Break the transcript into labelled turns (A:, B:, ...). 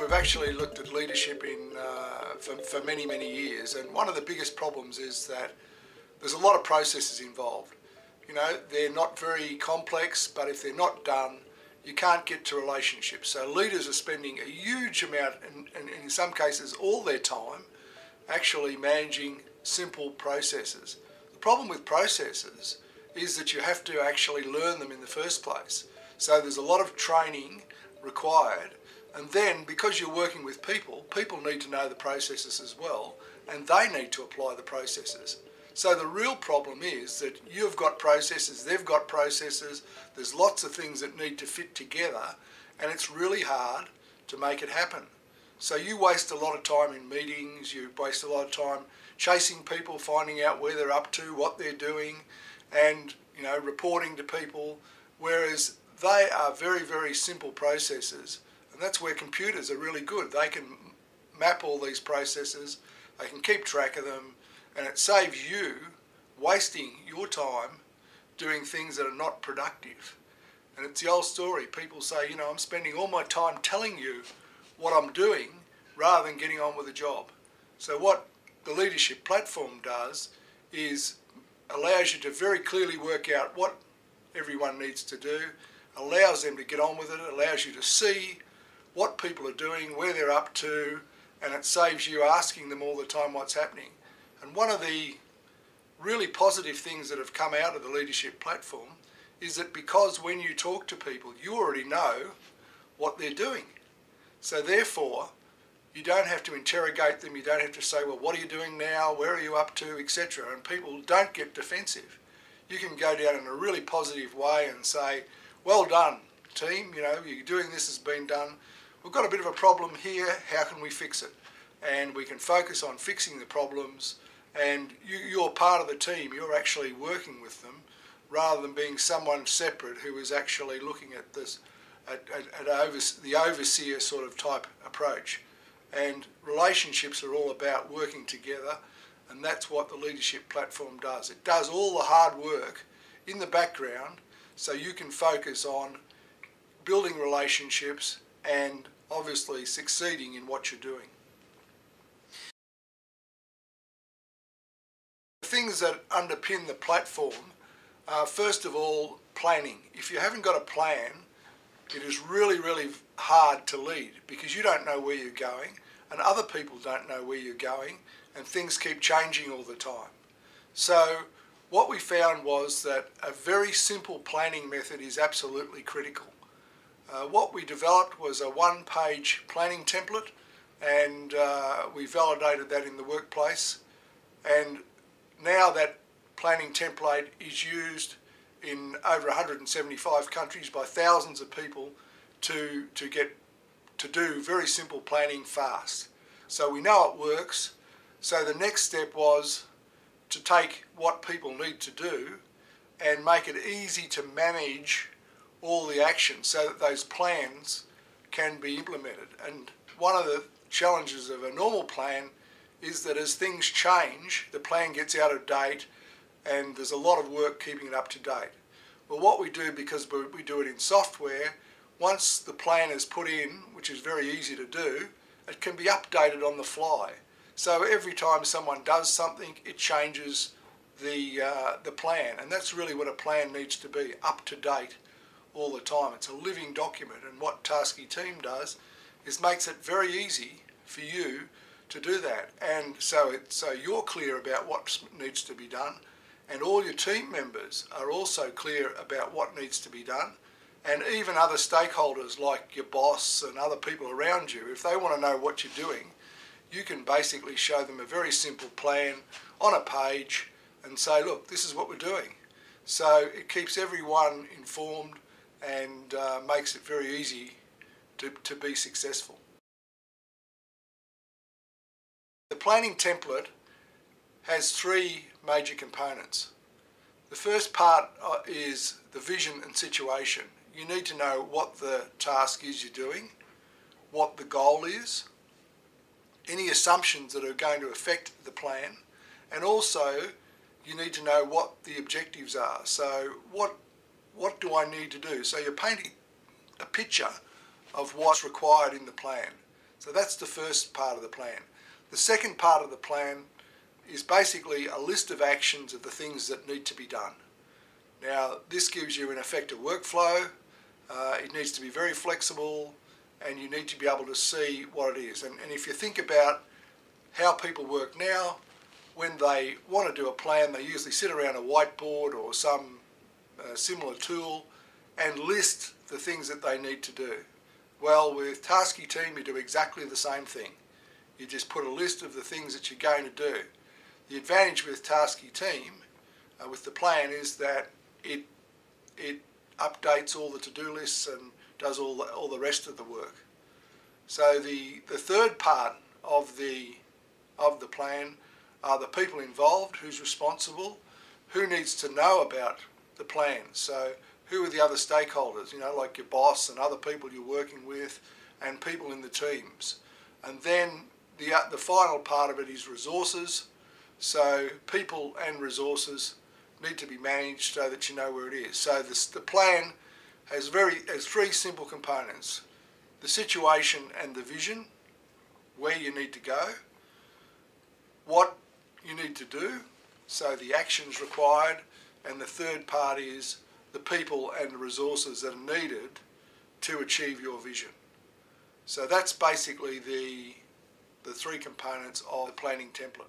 A: we've actually looked at leadership for many, many years, and one of the biggest problems is that there's a lot of processes involved. You know, they're not very complex, but if they're not done, you can't get to relationships. So leaders are spending a huge amount, and in some cases all their time, actually managing simple processes. The problem with processes is that you have to actually learn them in the first place. So there's a lot of training required, and then because you're working with people, people need to know the processes as well, and they need to apply the processes. So the real problem is that you've got processes, they've got processes, there's lots of things that need to fit together, and it's really hard to make it happen. So you waste a lot of time in meetings, you waste a lot of time chasing people, finding out where they're up to, what they're doing, and reporting to people, whereas they are very, very simple processes, and that's where computers are really good. They can map all these processes, they can keep track of them, and it saves you wasting your time doing things that are not productive. And it's the old story. People say, I'm spending all my time telling you what I'm doing rather than getting on with the job. So what the leadership platform does is allows you to very clearly work out what everyone needs to do, allows them to get on with it, allows you to see what people are doing, where they're up to, and it saves you asking them all the time what's happening. And one of the really positive things that have come out of the leadership platform is that because when you talk to people, you already know what they're doing. So therefore, you don't have to interrogate them, you don't have to say, well, what are you doing now, where are you up to, etc. And people don't get defensive. You can go down in a really positive way and say, well done, team, you're doing this, has been done. We've got a bit of a problem here, how can we fix it? And we can focus on fixing the problems, and you're part of the team, you're actually working with them, rather than being someone separate who is actually looking at this, the overseer sort of type approach. And relationships are all about working together, and that's what the leadership platform does. It does all the hard work in the background so you can focus on building relationships and obviously succeeding in what you're doing. The things that underpin the platform are, first of all, planning. If you haven't got a plan, it is really, really hard to lead because you don't know where you're going and other people don't know where you're going, and things keep changing all the time. So what we found was that a very simple planning method is absolutely critical. What we developed was a one-page planning template, and we validated that in the workplace, and now that planning template is used in over 175 countries by thousands of people to do very simple planning fast. So we know it works. So the next step was to take what people need to do and make it easy to manage all the actions so that those plans can be implemented. And one of the challenges of a normal plan is that as things change, the plan gets out of date and there's a lot of work keeping it up to date. Well, what we do, because we do it in software, once the plan is put in, which is very easy to do, it can be updated on the fly. So every time someone does something, it changes the plan, and that's really what a plan needs to be, up to date all the time. It's a living document, and what TASKey team does is makes it very easy for you to do that, and so you're clear about what needs to be done, and all your team members are also clear about what needs to be done, and even other stakeholders like your boss and other people around you, if they want to know what you're doing, you can basically show them a very simple plan on a page and say, look, this is what we're doing. So it keeps everyone informed and makes it very easy to be successful. The planning template has three major components. The first part is the vision and situation. You need to know what the task is you're doing, what the goal is, any assumptions that are going to affect the plan, and also you need to know what the objectives are. So what do I need to do? So you're painting a picture of what's required in the plan. So that's the first part of the plan. The second part of the plan is basically a list of actions of the things that need to be done. Now, this gives you in effect a workflow. It needs to be very flexible, and you need to be able to see what it is. And if you think about how people work now, when they want to do a plan, they usually sit around a whiteboard or some similar tool and list the things that they need to do. Well, with TASKey Team, you do exactly the same thing. You just put a list of the things that you're going to do. The advantage with TASKey Team, with the plan, is that it updates all the to-do lists and does all the rest of the work. So the third part of the plan are the people involved, who's responsible, who needs to know about the plan. So who are the other stakeholders, like your boss and other people you're working with and people in the teams. And then the final part of it is resources. So people and resources need to be managed so that you know where it is. So the plan has three simple components: the situation and the vision, where you need to go, what you need to do, so the actions required, and the third part is the people and the resources that are needed to achieve your vision. So that's basically the three components of the planning template.